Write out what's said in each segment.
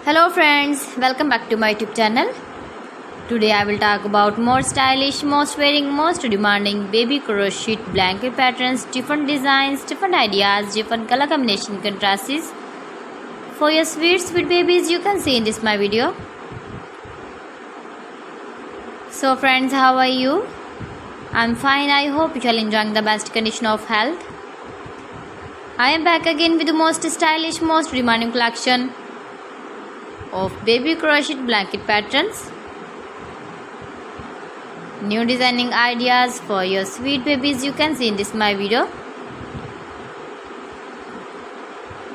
Hello friends, welcome back to my YouTube channel. Today I will talk about more stylish, most wearing, most demanding baby crochet blanket patterns, different designs, different ideas, different color combination contrasts for your sweet babies you can see in this my video. So friends, how are you? I'm fine. I hope you are enjoying the best condition of health. I am back again with the most stylish, most demanding collection of baby crochet blanket patterns. New designing ideas for your sweet babies you can see in this my video.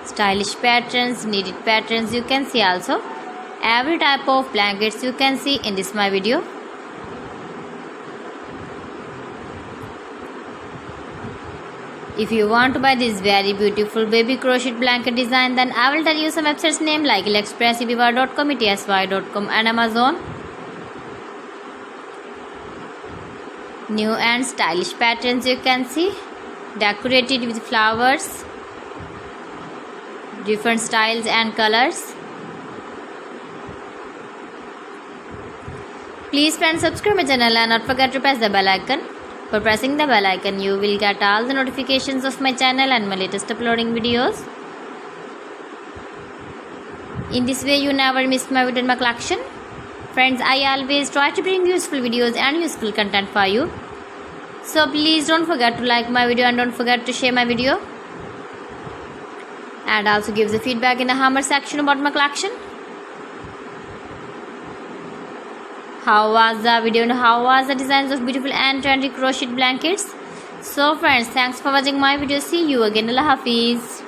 Stylish patterns, needed patterns you can see also. Every type of blankets you can see in this my video. If you want to buy this very beautiful baby crochet blanket design, then I will tell you some websites name like AliExpress, eBay.com, etsy.com and Amazon. New and stylish patterns you can see, decorated with flowers, different styles and colors. Please friends, subscribe my channel and not forget to press the bell icon. For pressing the bell icon, you will get all the notifications of my channel and my latest uploading videos. In this way, you never miss my video in my collection. Friends, I always try to bring useful videos and useful content for you. So please don't forget to like my video and don't forget to share my video. And also give the feedback in the comment section about my collection. How was the video and how was the designs of beautiful and trendy crochet blankets? So friends, thanks for watching my video. See you again. Allah Hafiz.